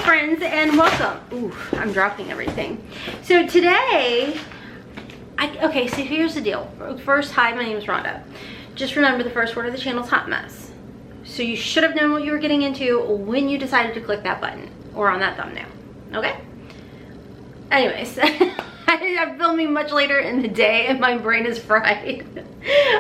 friends, and welcome. Ooh, I'm dropping everything. So today, okay, so here's the deal. First, hi, my name is Rhonda. Just remember the first word of the channel is hot mess. So you should have known what you were getting into when you decided to click that button or on that thumbnail, okay? Anyways, I'm filming much later in the day and my brain is fried.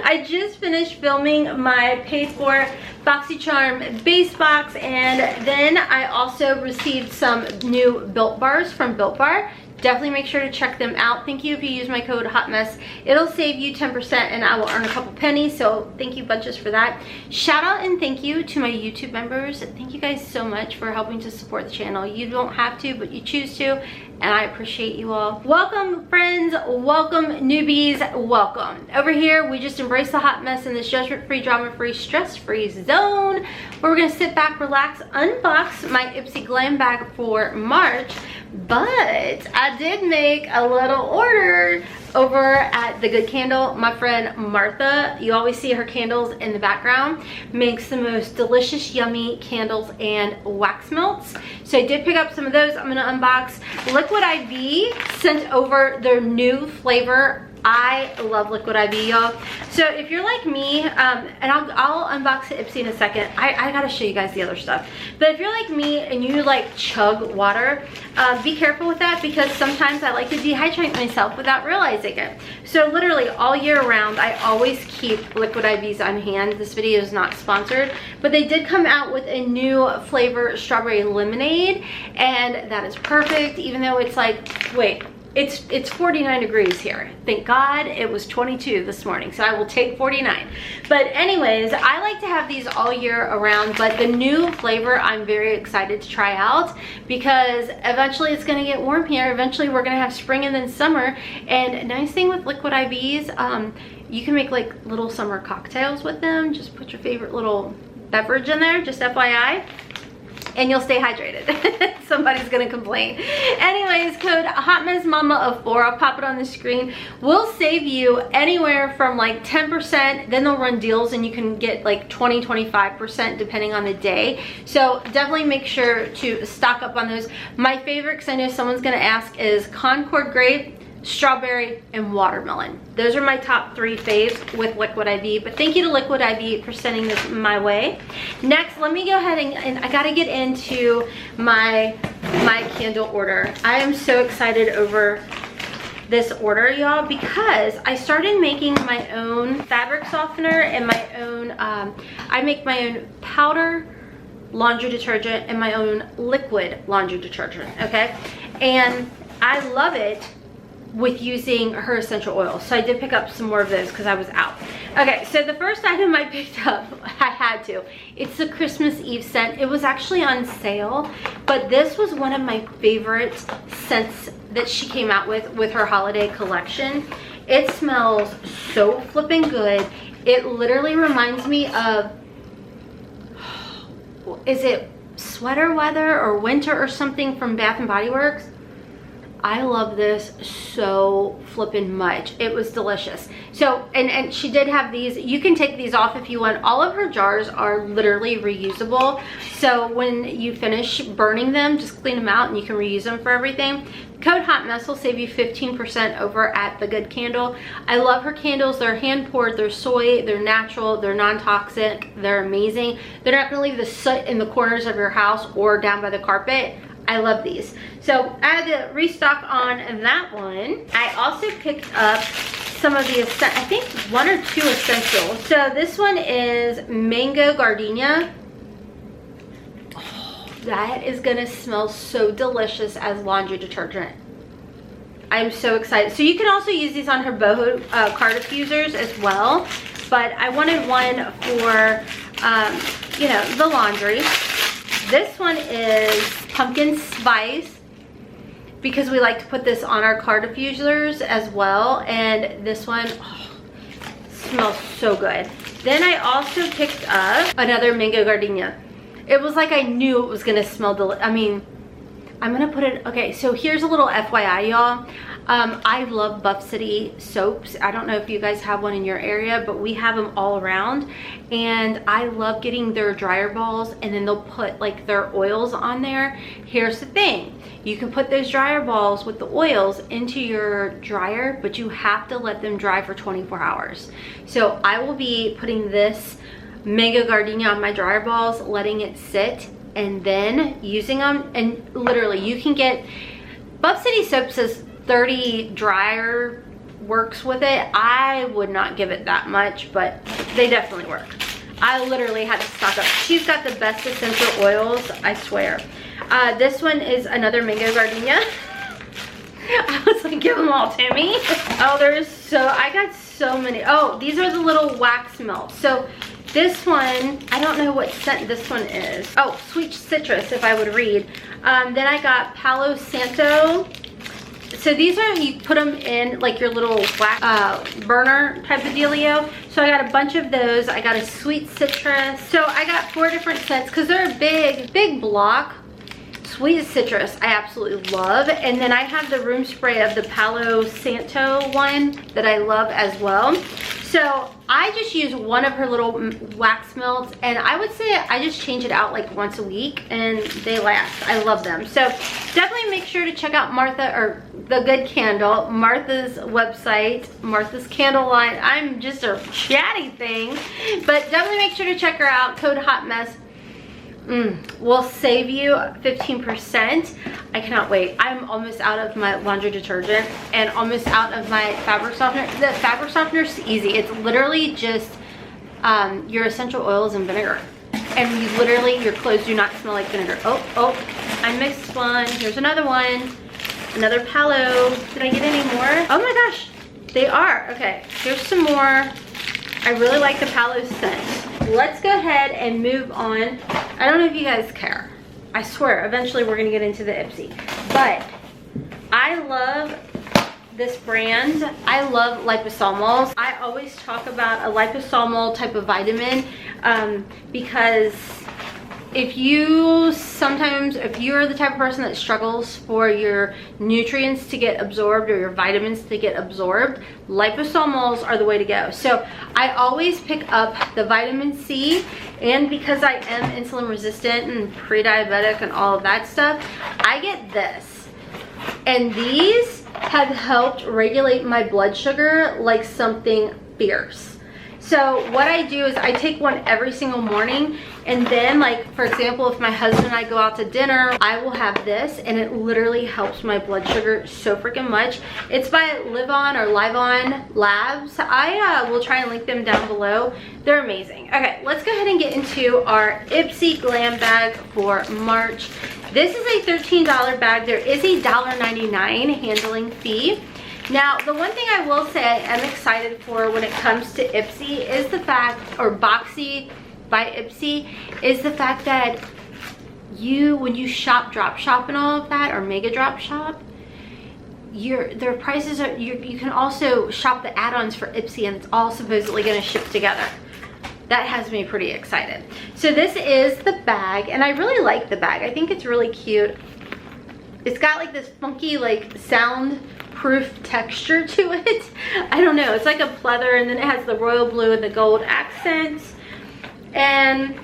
I just finished filming my paid for BoxyCharm base box, and then I also received some new Built Bars from Built Bar. Definitely make sure to check them out. Thank you if you use my code HOTMESS. It'll save you 10% and I will earn a couple pennies, so thank you bunches for that. Shout out and thank you to my YouTube members. Thank you guys so much for helping to support the channel. You don't have to, but you choose to, and I appreciate you all. Welcome friends, welcome newbies, welcome. Over here, we just embrace the hot mess in this judgment-free, drama-free, stress-free zone where we're gonna sit back, relax, unbox my Ipsy Glambag for March. But I did make a little order over at The Good Candle. My friend Martha, you always see her candles in the background, makes the most delicious, yummy candles and wax melts. So I did pick up some of those. I'm gonna unbox. Liquid IV sent over their new flavor. I love Liquid IV, y'all. So if you're like me, and I'll unbox the Ipsy in a second. I gotta show you guys the other stuff. But if you're like me and you like chug water, be careful with that, because sometimes I like to dehydrate myself without realizing it. So literally all year round, I always keep Liquid IVs on hand. This video is not sponsored, but they did come out with a new flavor, strawberry lemonade, and that is perfect, even though it's like, wait, it's 49 degrees here. Thank God it was 22 this morning, so I will take 49. But anyways, I like to have these all year around, but the new flavor I'm very excited to try out, because eventually it's gonna get warm here. Eventually we're gonna have spring and then summer. And nice thing with Liquid IVs, you can make like little summer cocktails with them. Just put your favorite little beverage in there, just FYI. And you'll stay hydrated. Somebody's gonna complain. Anyways, code Hotmess Momma of 4, I'll pop it on the screen, will save you anywhere from like 10%, then they'll run deals and you can get like 20-25% depending on the day. So definitely make sure to stock up on those. My favorite, because I know someone's gonna ask, is Concord Grape, strawberry, and watermelon. Those are my top 3 faves with Liquid IV, but thank you to Liquid IV for sending this my way. Next, let me go ahead and I gotta get into my candle order. I am so excited over this order, y'all, because I started making my own fabric softener and my own, I make my own powder laundry detergent and my own liquid laundry detergent, okay? And I love it with using her essential oils. So I did pick up some more of those because I was out. Okay, so the first item I picked up, I had to. It's the Christmas Eve scent. It was actually on sale, but this was one of my favorite scents that she came out with her holiday collection. It smells so flipping good. It literally reminds me of, is it sweater weather or winter or something from Bath and Body Works? I love this so flippin' much. It was delicious. So, and she did have these. You can take these off if you want. All of her jars are literally reusable. So when you finish burning them, just clean them out and you can reuse them for everything. Code HOTMESS will save you 15% over at The Good Candle. I love her candles. They're hand poured, they're soy, they're natural, they're non-toxic, they're amazing. They're not gonna leave the soot in the corners of your house or down by the carpet. I love these. So I had to restock on that one. I also picked up some of the, I think 1 or 2 essentials. So this one is Mango Gardenia. Oh, that is gonna smell so delicious as laundry detergent. I'm so excited. So you can also use these on her boho car diffusers as well. But I wanted one for, you know, the laundry. This one is pumpkin spice, because we like to put this on our car diffusers as well. And this one, oh, smells so good. Then I also picked up another Mango Gardenia. It was like I knew it was gonna smell I mean, I'm gonna put it, okay, so here's a little FYI, y'all. I love Buff City soaps. I don't know if you guys have one in your area, but we have them all around. And I love getting their dryer balls, and then they'll put like their oils on there. Here's the thing. You can put those dryer balls with the oils into your dryer, but you have to let them dry for 24 hours. So I will be putting this Mango Gardenia on my dryer balls, letting it sit, and then using them. And literally you can get, Buff City Soap says 30 dryer works with it. I would not give it that much, but they definitely work. I literally had to stock up. She's got the best essential oils, I swear. This one is another Mango Gardenia. I was like, give them all to me. Oh, I got so many. Oh, these are the little wax melts. So this one, I don't know what scent this one is. Oh, Sweet Citrus, if I would read. Then I got Palo Santo. So these are, you put them in like your little wax burner type of dealio. So I got a bunch of those. I got a Sweet Citrus. So I got 4 different scents because they're a big block. Sweet Citrus I absolutely love, and then I have the room spray of the Palo Santo one that I love as well. So I just use one of her little wax melts, and I would say I just change it out like once a week, and they last. I love them. So definitely make sure to check out Martha, or The Good Candle, Martha's website, Martha's Candle line. I'm just a chatty thing, but definitely make sure to check her out. Code HOTMESS will save you 15%. I cannot wait. I'm almost out of my laundry detergent and almost out of my fabric softener. The fabric softener is easy. It's literally just your essential oils and vinegar. And you literally, your clothes do not smell like vinegar. Oh, I mixed one. Here's another one. Another Palo. Did I get any more? Oh my gosh, they are. Okay, here's some more. I really like the Palo scent. Let's go ahead and move on. I don't know if you guys care. I swear, eventually we're gonna get into the Ipsy. But I love this brand. I love liposomal. I always talk about a liposomal type of vitamin because if you're the type of person that struggles for your nutrients to get absorbed or your vitamins to get absorbed, liposomes are the way to go. So I always pick up the vitamin C, and because I am insulin resistant and pre-diabetic and all of that stuff, I get this. And these have helped regulate my blood sugar like something fierce. So what I do is I take one every single morning, and then, like, for example, if my husband and I go out to dinner, I will have this, and it literally helps my blood sugar so freaking much. It's by Livon or Livon Labs. I will try and link them down below. They're amazing. Okay, let's go ahead and get into our Ipsy Glambag for March. This is a $13 bag. There is a $1.99 handling fee. Now, the one thing I will say I am excited for when it comes to Ipsy is the fact, or Boxy by Ipsy, is the fact that when you shop drop shop and all of that, or mega drop shop, their prices are, you can also shop the add-ons for Ipsy, and it's all supposedly going to ship together. That has me pretty excited. So this is the bag, and I really like the bag. I think it's really cute. It's got like this funky, like, soundproof texture to it. I don't know, it's like a pleather, and then it has the royal blue and the gold accents. And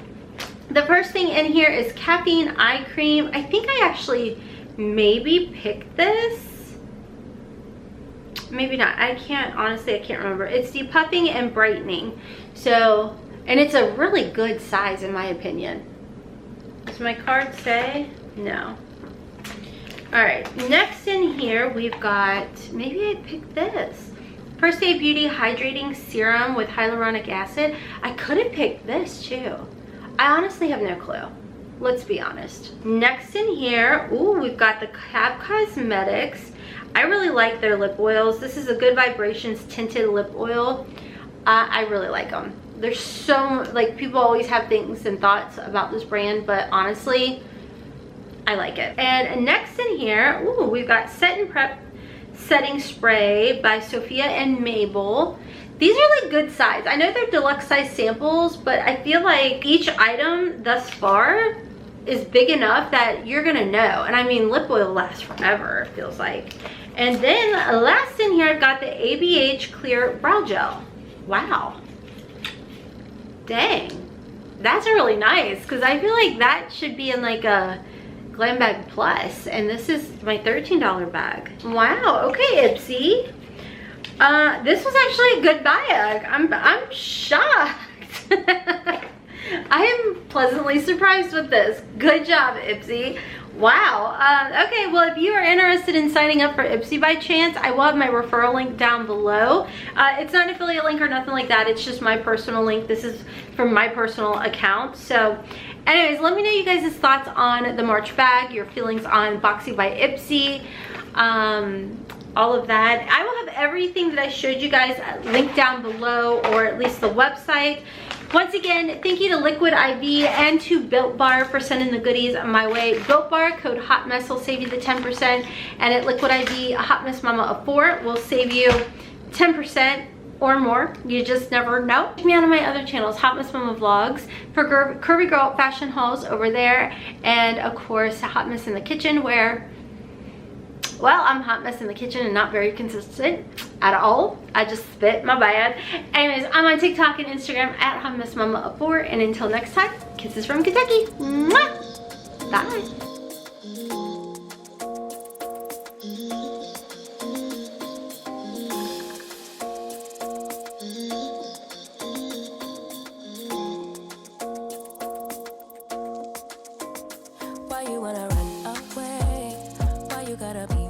the first thing in here is caffeine eye cream. I think I actually maybe picked this, maybe not. Honestly I can't remember. It's depuffing and brightening. So, and it's a really good size in my opinion. Does my card say? No. All right, next in here we've got, maybe I picked this. First Day Beauty Hydrating Serum with Hyaluronic Acid. I could have picked this too. I honestly have no clue. Let's be honest. Next in here, ooh, we've got the Cab Cosmetics. I really like their lip oils. This is a Good Vibrations Tinted Lip Oil. I really like them. There's so, like, people always have things and thoughts about this brand, but honestly, I like it. And next in here, ooh, we've got Set and Prep Setting Spray by Sophia and Mabel. These are like good size. I know they're deluxe size samples, but I feel like each item thus far is big enough that you're gonna know. And I mean, lip oil lasts forever, it feels like. And then last in here, I've got the ABH Clear Brow Gel. Wow. Dang. That's really nice, because I feel like that should be in like a Glambag Plus, and this is my $13 bag. Wow, okay, Ipsy. This was actually a good bag. I'm shocked. I am pleasantly surprised with this. Good job, Ipsy. Wow. Okay, well, if you are interested in signing up for Ipsy by chance, I will have my referral link down below. It's not an affiliate link or nothing like that. It's just my personal link. This is from my personal account. So anyways, let me know you guys' thoughts on the March bag, your feelings on Boxy by Ipsy, all of that. I will have everything that I showed you guys linked down below, or at least the website. Once again, thank you to Liquid IV and to Built Bar for sending the goodies my way. Built Bar, code HOTMESS will save you the 10%, and at Liquid IV, Hotmess Momma of 4 will save you 10% or more. You just never know. Check me out on my other channels, Hotmess Momma Vlogs, for Curvy Girl fashion hauls over there, and of course, Hotmess in the Kitchen, where, well, I'm hot mess in the kitchen and not very consistent at all. I just spit, my bad. Anyways, I'm on TikTok and Instagram at Hotmess Momma of 4. And until next time, kisses from Kentucky. Mwah! Bye. Why you wanna run away? Why you gotta be